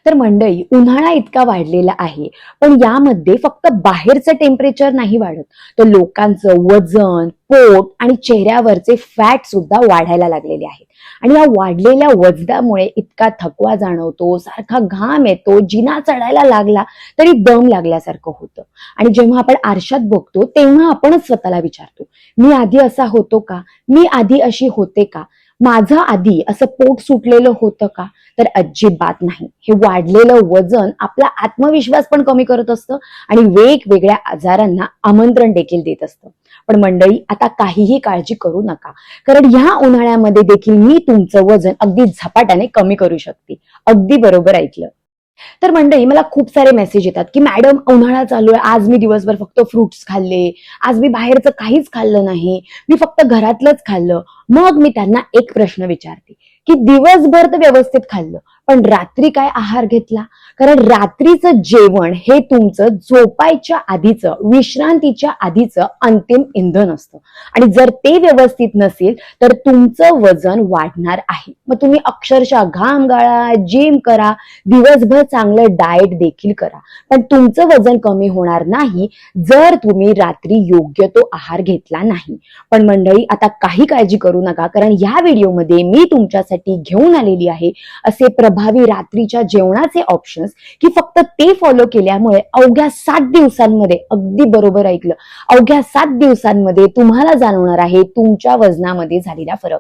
तर मंडळी, उन्हाळा इतका वाढलेला आहे, पण यामध्ये फक्त बाहेरचं टेम्परेचर नाही वाढत, तर लोकांचं वजन, पोट आणि चेहऱ्यावरचे फॅट सुद्धा वाढायला लागलेले आहेत. आणि या वाढलेल्या वजनामुळे इतका थकवा जाणवतो, सारखा घाम येतो, जिना चढायला लागला तरी दम लागल्यासारखं होतं. आणि जेव्हा आपण आरशात बघतो तेव्हा आपणच स्वतःला विचारतो, मी आधी असा होतो का? मी आधी अशी होते का? माझं आधी असं पोट सुटलेलं होतं का? तर अजिबात नाही. हे वाढलेलं वजन आपला आत्मविश्वास पण कमी करत असतं आणि वेगवेगळ्या आजारांना आमंत्रण देखील देत असतं. पण मंडळी, आता काहीही काळजी करू नका, कारण ह्या उन्हाळ्यामध्ये देखील मी तुमचं वजन अगदी झपाट्याने कमी करू शकते. अगदी बरोबर ऐकलं. तर मंडळी, मला खूप सारे मेसेज येतात की मॅडम, उन्हाळा चालू आहे, आज मी दिवसभर फक्त फ्रुट्स खाल्ले, आज मी बाहेरचं काहीच खाल्लं नाही, मी फक्त घरातलंच खाल्लं. मग मी त्यांना एक प्रश्न विचारते की दिवसभर तर व्यवस्थित खाल्लं, पण रात्री काय आहार घेतला? कारण रात्रीचं जेवण हे तुमचं झोपायच्या आधीचं, विश्रांतीच्या आधीचं अंतिम इंधन असतं. आणि जर ते व्यवस्थित नसेल तर तुमचं वजन वाढणार आहे. मग तुम्ही अक्षरशः घाम गाळा, जिम करा, दिवसभर चांगलं डाएट देखील करा, पण तुमचं वजन कमी होणार नाही जर तुम्ही रात्री योग्य तो आहार घेतला नाही. पण मंडळी, आता काही काळजी करू नका, कारण या व्हिडिओमध्ये मी तुमच्यासाठी घेऊन आलेली आहे असे प्रभावी रात्रीच्या जेवणाचे ऑप्शन्स, की फक्त ते फॉलो केल्यामुळे अवघ्या 7 दिवसांमध्ये, अगदी बरोबर ऐकलं, अवघ्या 7 दिवसांमध्ये तुम्हाला जाणवणार आहे तुमच्या वजनामध्ये झालेला फरक.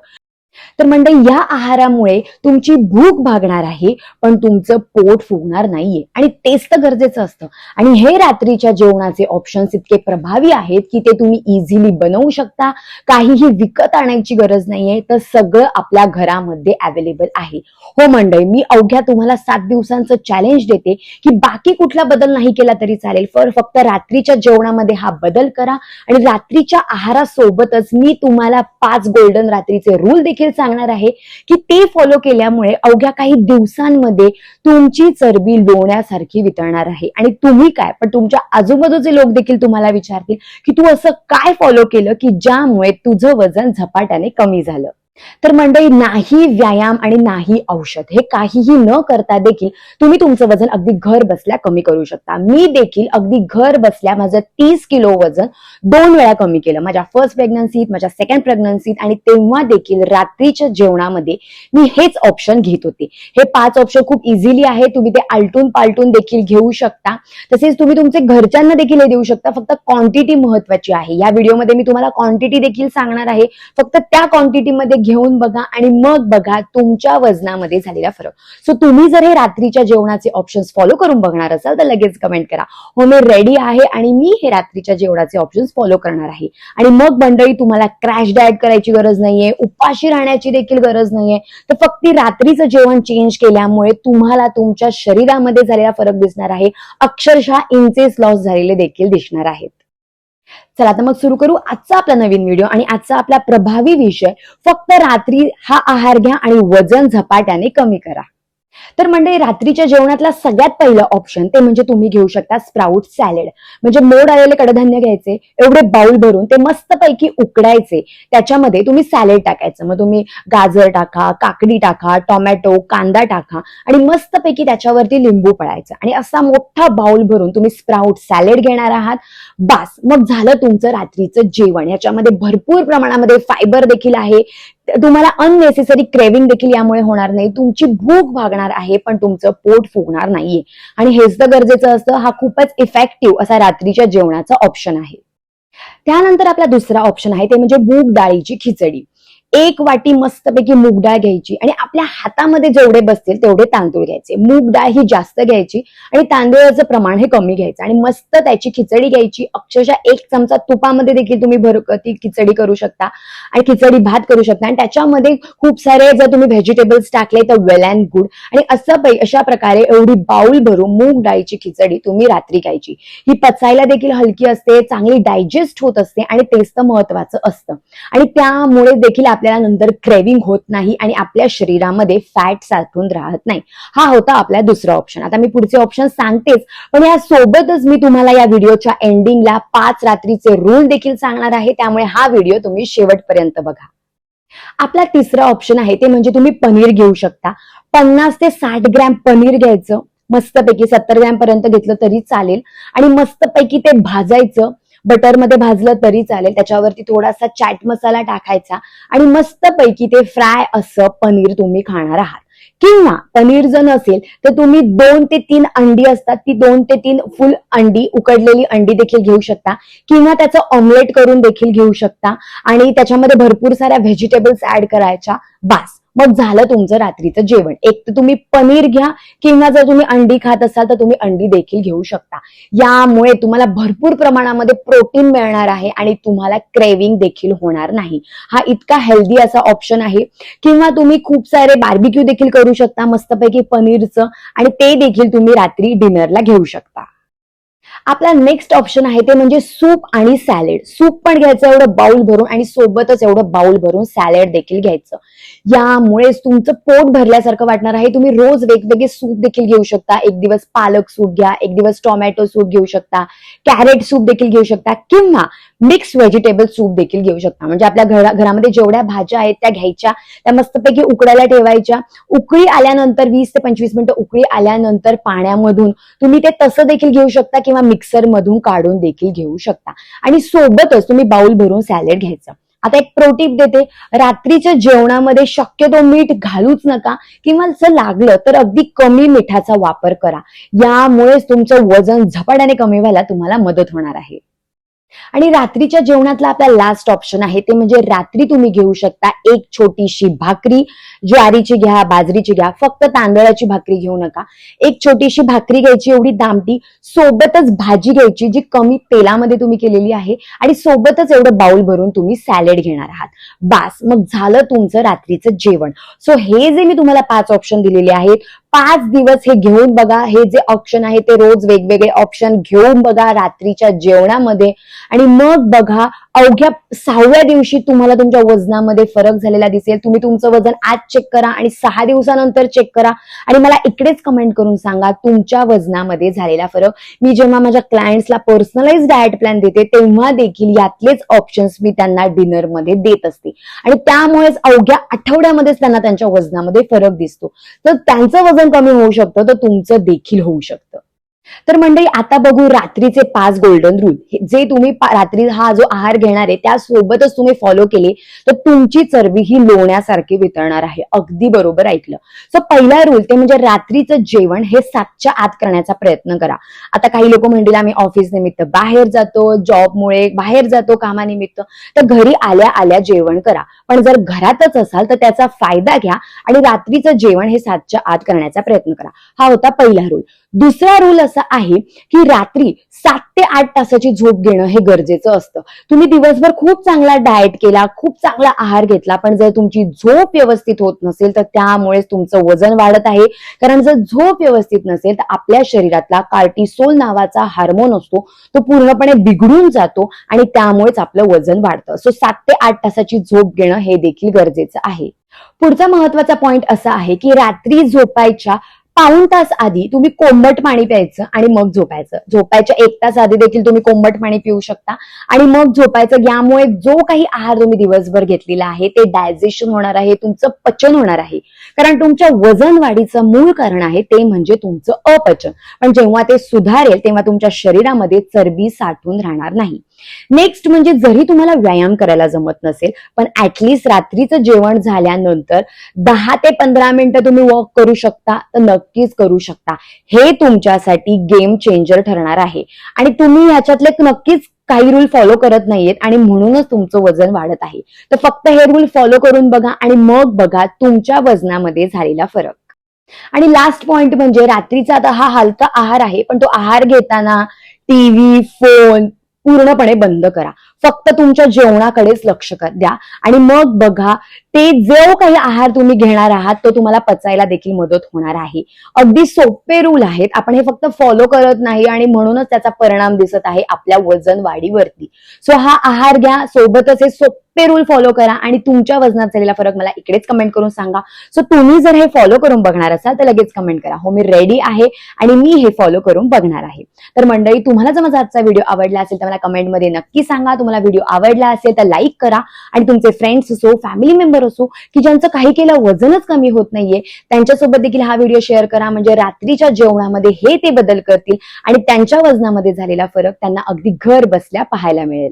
तर मंडळी, या आहारामुळे तुमची भूक भागणार आहे, पण तुमचं पोट फुगणार नाहीये, आणि तेच तर गरजेचं असतं. आणि हे रात्रीच्या जेवणाचे ऑप्शन्स इतके प्रभावी आहेत की ते तुम्ही इझिली बनवू शकता. काहीही विकत आणायची गरज नाहीये, तर सगळं आपल्या घरामध्ये अवेलेबल आहे. हो मंडळी, मी अवघ्या तुम्हाला 7 दिवसांचं चॅलेंज देते की बाकी कुठला बदल नाही केला तरी चालेल, पण फक्त रात्रीच्या जेवणामध्ये हा बदल करा. आणि रात्रीच्या आहारासोबतच मी तुम्हाला 5 गोल्डन रात्रीचे रूल देखील सांगणार आहे की ते फॉलो केल्यामुळे अवघ्या काही दिवसांमध्ये तुमची चरबी लोण्यासारखी वितळणार आहे. आणि तुम्ही काय, पण तुमच्या आजूबाजूचे लोक देखील तुम्हाला विचारतील की तू असं काय फॉलो केलं की ज्यामुळे तुझं वजन झपाट्याने कमी झालं. तर मंडळी, नाही व्यायाम आणि नाही औषध, हे काहीही न करता देखील तुम्ही तुमचं वजन अगदी घर बसल्या कमी करू शकता. मी देखील अगदी घर बसल्या माझं 30 किलो वजन 2 वेळा कमी केलं, माझ्या फर्स्ट प्रेग्नन्सीत, माझ्या सेकंड प्रेग्नन्सीत, आणि तेव्हा देखील रात्रीच्या जेवणामध्ये मी हेच ऑप्शन घेत होते. हे 5 ऑप्शन खूप इझिली आहे, तुम्ही ते आलटून पालटून देखील घेऊ शकता. तसेच तुम्ही तुमचे घरच्यांना देखील हे देऊ शकता. फक्त क्वांटिटी महत्वाची आहे. या व्हिडिओमध्ये मी तुम्हाला क्वांटिटी देखील सांगणार आहे. फक्त त्या क्वांटिटीमध्ये घेऊन बघा आणि मग बघा तुमच्या वजनामध्ये झालेला फरक. सो तुम्ही जर हे रात्रीच्या जेवणाचे ऑप्शन्स फॉलो करून बघणार असाल तर लगेच कमेंट करा, हो मी रेडी आहे आणि मी हे रात्रीच्या जेवणाचे ऑप्शन्स फॉलो करणार आहे. आणि मग मंडळी, तुम्हाला क्रॅश डाएट करायची गरज नाहीये, उपाशी राहण्याची देखील गरज नाहीये, तर फक्त रात्रीचं जेवण चेंज केल्यामुळे तुम्हाला तुमच्या शरीरामध्ये झालेला फरक दिसणार आहे. अक्षरशः इंचेस लॉस झालेले देखील दिसणार आहेत. चला तर मग सुरू करू आजचा आपला नवीन व्हिडिओ आणि आजचा आपला प्रभावी विषय, फक्त रात्री हा आहार घ्या आणि वजन झपाट्याने कमी करा. तर मंडळी, रात्रीच्या जेवणातला सगळ्यात पहिलं ऑप्शन ते म्हणजे तुम्ही घेऊ शकता स्प्राउट सॅलेड. म्हणजे मोड आलेले कडधान्य घ्यायचे, एवढे बाउल भरून ते मस्तपैकी उकडायचे, त्याच्यामध्ये तुम्ही सॅलेड टाकायचं. मग तुम्ही गाजर टाका, काकडी टाका, टोमॅटो, कांदा टाका आणि मस्तपैकी त्याच्यावरती लिंबू पिळायचं, आणि असा मोठा बाउल भरून तुम्ही स्प्राउट सॅलेड घेणार आहात. बास, मग झालं तुमचं रात्रीचं जेवण. याच्यामध्ये भरपूर प्रमाणामध्ये फायबर देखील आहे, तुम्हाला अननेसेसरी क्रेविंग देखील यामुळे होणार नाही, तुमची भूक भागणार आहे, पण तुमचं पोट फुगणार नाहीये. आणि हेच तर गरजेचं असतं. हा खूपच इफेक्टिव्ह असा रात्रीच्या जेवणाचा ऑप्शन आहे. त्यानंतर आपला दुसरा ऑप्शन आहे ते म्हणजे मूग डाळीची खिचडी. 1 वाटी मस्तपैकी मूग डाळ घ्यायची आणि आपल्या हातामध्ये जेवढे बसतील तेवढे तांदूळ घ्यायचे. मूग डाळ ही जास्त घ्यायची आणि तांदूळाचं प्रमाण हे कमी घ्यायचं, आणि मस्त त्याची खिचडी घ्यायची. अक्षरशः 1 चमचा तुपामध्ये देखील तुम्ही ती खिचडी करू शकता आणि खिचडी भात करू शकता. आणि त्याच्यामध्ये खूप सारे जर तुम्ही व्हेजिटेबल्स टाकले तर वेल अँड गुड. आणि अशा प्रकारे एवढी बाउल भरून मूग डाळीची खिचडी तुम्ही रात्री खायची. ही पचायला देखील हलकी असते, चांगली डायजेस्ट होत असते, आणि तेच तर महत्वाचं असतं. आणि त्यामुळे देखील आपल्याला नंतर क्रेविंग होत नाही आणि आपल्या शरीरामध्ये फॅट साठून राहत नाही. हा होता आपला दुसरा ऑप्शन. आता मी पुढचे ऑप्शन सांगतेच, पण या सोबतच मी तुम्हाला या व्हिडिओच्या एंडिंगला 5 रात्रीचे रूल देखील सांगणार आहे, त्यामुळे हा व्हिडिओ तुम्ही शेवटपर्यंत बघा. आपला तिसरा ऑप्शन आहे ते म्हणजे तुम्ही पनीर घेऊ शकता. 50 ते 60 ग्रॅम पनीर घ्यायचं, मस्तपैकी 70 ग्रॅम पर्यंत घेतलं तरी चालेल आणि मस्तपैकी ते भाजायचं. बटरमध्ये भाजलं तरी चालेल. त्याच्यावरती थोडासा चाट मसाला टाकायचा आणि मस्तपैकी ते फ्राय असं पनीर तुम्ही खाणार आहात. किंवा पनीर जर नसेल तर तुम्ही 2 ते 3 अंडी असतात, ती 2 ते 3 फुल अंडी, उकडलेली अंडी देखील घेऊ शकता किंवा त्याचं ऑमलेट करून देखील घेऊ शकता आणि त्याच्यामध्ये भरपूर साऱ्या व्हेजिटेबल्स ऍड करायच्या. बास, मग झालं तुमचं रात्रीचं जेवण. एक तर तुम्ही पनीर घ्या किंवा जर तुम्ही अंडी खात असाल तर तुम्ही अंडी देखील घेऊ शकता. यामुळे तुम्हाला भरपूर प्रमाणामध्ये प्रोटीन मिळणार आहे आणि तुम्हाला क्रेविंग देखील होणार नाही. हा इतका हेल्दी असा ऑप्शन आहे. किंवा तुम्ही खूप सारे बार्बिक्यू देखील करू शकता मस्तपैकी पनीरचं आणि ते देखील तुम्ही रात्री डिनरला घेऊ शकता. आपला नेक्स्ट ऑप्शन आहे ते म्हणजे सूप आणि सॅलेड. सूप पण घ्यायचं एवढं बाउल भरून आणि सोबतच एवढं बाउल भरून सॅलेड देखील घ्यायचं. यामुळे तुमचं पोट भरल्यासारखं वाटणार आहे. तुम्ही रोज वेगवेगळे सूप देखील घेऊ शकता. एक दिवस पालक सूप घ्या, एक दिवस टोमॅटो सूप घेऊ शकता, कॅरेट सूप देखील घेऊ शकता किंवा मिक्स व्हेजिटेबल सूप देखील घेऊ शकता. म्हणजे आपल्या घरामध्ये जेवढ्या भाज्या आहेत त्या घ्यायच्या, त्या मस्तपैकी उकडायला ठेवायच्या. उकळी आल्यानंतर 20 ते 25 मिनिटं उकळी आल्यानंतर पाण्यामधून तुम्ही ते तसं देखील घेऊ शकता किंवा मिक्सर मधून काढून देखील घेऊ शकता आणि सोबतच तुम्ही बाउल भरून सॅलेड घ्यायचं. आता एक प्रोटिप देते, रात्रीच्या जेवणामध्ये शक्यतो मीठ घालूच नका किंवा जर लागलं तर अगदी कमी मिठाचा वापर करा. यामुळेच तुमचं वजन झपाट्याने कमी व्हायला तुम्हाला मदत होणार आहे. आणि रात्रीच्या जेवणातला आपला लास्ट ऑप्शन आहे ते म्हणजे रात्री तुम्ही घेऊ शकता एक छोटीशी भाकरी. ज्वारीची घ्या, बाजरीची घ्या, फक्त तांदळाची भाकरी घेऊ नका. एक छोटीशी भाकरी घ्यायची, एवढी दामटी, सोबतच भाजी घ्यायची जी कमी तेलामध्ये तुम्ही केलेली आहे आणि सोबतच एवढं बाउल भरून तुम्ही सॅलेड घेणार आहात. बास, मग झालं तुमचं रात्रीचं जेवण. सो हे जे मी तुम्हाला 5 ऑप्शन दिलेले आहेत, 5 दिवस हे घेऊन बघा. हे जे ऑप्शन आहे ते रोज वेगवेगळे ऑप्शन घेऊन बघा रात्रीच्या जेवणामध्ये आणि मग बघा अवघ्या 6व्या दिवशी तुम्हाला तुमच्या वजनामध्ये फरक झालेला दिसेल. तुम्ही तुमचं वजन आज चेक करा आणि 6 दिवसानंतर चेक करा आणि मला इकडेच कमेंट करून सांगा तुमच्या वजनामध्ये झालेला फरक. मी जेव्हा माझ्या क्लायंट्सला पर्सनलाइज डाएट प्लॅन देते तेव्हा देखील यातलेच ऑप्शन्स मी त्यांना डिनरमध्ये देत असते आणि त्यामुळेच अवघ्या आठवड्यामध्येच त्यांना त्यांच्या वजनामध्ये फरक दिसतो. तर त्यांचं वजन कमी होऊ शकतं तर तुमचं देखील होऊ शकतं. तर मंडळी, आता बघू रात्रीचे 5 गोल्डन रूल. जे तुम्ही रात्री हा जो आहार घेणार आहे त्यासोबतच तुम्ही फॉलो केले तर तुमची चरबी ही लोण्यासारखी वितळणार आहे. अगदी बरोबर ऐकलं. सो पहिला रूल ते म्हणजे रात्रीचं जेवण हे 7च्या आत करण्याचा प्रयत्न करा. आता काही लोक म्हणतील आम्ही ऑफिस निमित्त बाहेर जातो, जॉबमुळे बाहेर जातो कामानिमित्त, तर घरी आल्या आल्या जेवण करा. पण जर घरातच असाल तर त्याचा फायदा घ्या आणि रात्रीचं जेवण हे 7च्या आत करण्याचा प्रयत्न करा. हा होता पहिला रूल. दुसरा रूल असा आहे की रात्री 7 ते 8 तासाची झोप घेणं हे गरजेचं असतं. तुम्ही दिवसभर खूप चांगला डाएट केला, खूप चांगला आहार घेतला, पण जर तुमची झोप व्यवस्थित होत नसेल तर त्यामुळेच तुमचं वजन वाढत आहे. कारण जर झोप व्यवस्थित नसेल तर आपल्या शरीरातला कार्टिसोल नावाचा हार्मोन असतो तो पूर्णपणे बिघडून जातो आणि त्यामुळेच आपलं वजन वाढतं. सो 7 ते 8 तासाची झोप घेणं हे देखील गरजेचं आहे. पुढचा महत्वाचा पॉइंट असा आहे की रात्री झोपायच्या पाऊण तास आधी तुम्ही कोमट पाणी प्यायचं आणि मग झोपायचं. झोपायच्या 1 तास आधी देखील तुम्ही कोमट पाणी पिऊ शकता आणि मग झोपायचं. यामुळे जो काही आहार तुम्ही दिवसभर घेतलेला आहे ते डायजेशन होणार आहे, तुमचं पचन होणार आहे. कारण तुमच्या वजन वाढीचं मूळ कारण आहे ते म्हणजे तुमचं अपचन. पण जेव्हा ते सुधारेल तेव्हा तुमच्या शरीरामध्ये चरबी साठून राहणार नाही. नेक्स्ट म्हणजे जरी तुम्हाला व्यायाम करायला जमत नसेल पण ऍटलिस्ट रात्रीचं जेवण झाल्यानंतर 10 ते 15 मिनिटं तुम्ही वॉक करू शकता तर नक्कीच करू शकता. हे तुमच्यासाठी गेम चेंजर ठरणार आहे आणि तुम्ही ह्याच्यातले नक्कीच काही रूल फॉलो करत नाहीयेत आणि म्हणूनच तुमचं वजन वाढत आहे. तर फक्त हे रूल फॉलो करून बघा आणि मग बघा तुमच्या वजनामध्ये झालेला फरक. आणि लास्ट पॉइंट म्हणजे रात्रीचा आता हा हलका आहार आहे पण तो आहार घेताना टीव्ही, फोन पूर्णपणे बंद करा. फक्त तुमच्या जेवणाकडेच लक्ष द्या आणि मग बघा ते जो काही आहार तुम्ही घेणार आहात तो तुम्हाला पचायला देखील मदत होणार आहे. अगदी सोपे रूल आहेत, आपण हे फक्त फॉलो करत नाही आणि म्हणूनच त्याचा परिणाम दिसत आहे आपल्या वजन वाढीवरती. सो हा आहार घ्या, सोबतच हे सोपे रूल फॉलो करा आणि तुमच्या वजनात झालेला फरक मला इकडेच कमेंट करून सांगा. सो तुम्ही जर हे फॉलो करून बघणार असाल तर लगेच कमेंट करा, हो मी रेडी आहे आणि मी हे फॉलो करून बघणार आहे. तर मंडळी, तुम्हाला जर माझा आजचा व्हिडिओ आवडला असेल तर मला कमेंटमध्ये नक्की सांगा. तुम्हाला व्हिडिओ आवडला असेल तर लाईक करा आणि तुमचे फ्रेंड्स असो, फॅमिली मेंबर असो की ज्यांचं काही केलं वजनच कमी होत नाहीये त्यांच्यासोबत देखील हा व्हिडिओ शेअर करा. म्हणजे रात्रीच्या जेवणामध्ये हे ते बदल करतील आणि त्यांच्या वजनामध्ये झालेला फरक त्यांना अगदी घर बसल्या पाहायला मिळेल.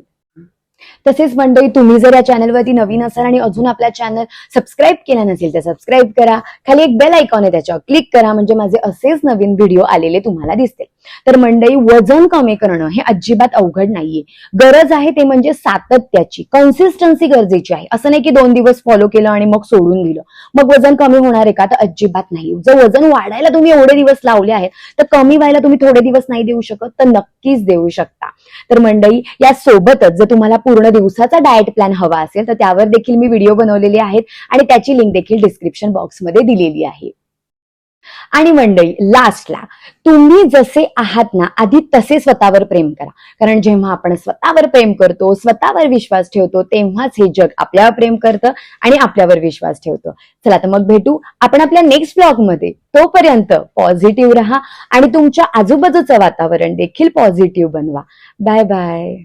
तसेच मंडळी, तुम्ही जर या चॅनलवरती नवीन असाल आणि अजून आपला चॅनल सबस्क्राईब केला नसेल तर सबस्क्राईब करा. खाली एक बेल आयकॉन आहे, त्याच्यावर क्लिक करा म्हणजे माझे असेच नवीन व्हिडिओ आलेले तुम्हाला दिसतील. तर मंडळी, वजन कमी करणं हे अजिबात अवघड नाहीये. गरज आहे ते म्हणजे सातत्याची, कन्सिस्टन्सी गरजेची आहे. असं नाही की 2 दिवस फॉलो केलं आणि मग सोडून दिलं मग वजन कमी होणार आहे का? तर अजिबात नाही. जर वजन वाढायला तुम्ही एवढे दिवस लावले आहेत तर कमी व्हायला तुम्ही थोडे दिवस नाही देऊ शकत तर नक्कीच देऊ शकता. तर मंडळी, या सोबतच जर तुम्हाला पूर्ण दिवसाचा डाएट प्लॅन हवा असेल तर त्यावर देखील मी व्हिडिओ बनवलेले आहेत आणि त्याची लिंक देखील डिस्क्रिप्शन बॉक्समध्ये दिलेली आहे. आणि मंडळी, लास्टला, तुम्ही जसे आहात ना आधी तसे स्वतःवर प्रेम करा. कारण जेव्हा आपण स्वतःवर प्रेम करतो, स्वतःवर विश्वास ठेवतो तेव्हाच हे जग आपल्यावर प्रेम करतं आणि आपल्यावर विश्वास ठेवतो. चला तर मग भेटू आपण आपल्या नेक्स्ट ब्लॉग मध्ये. तोपर्यंत पॉझिटिव्ह राहा आणि तुमच्या आजूबाजूचं वातावरण देखील पॉझिटिव्ह बनवा. Bye bye.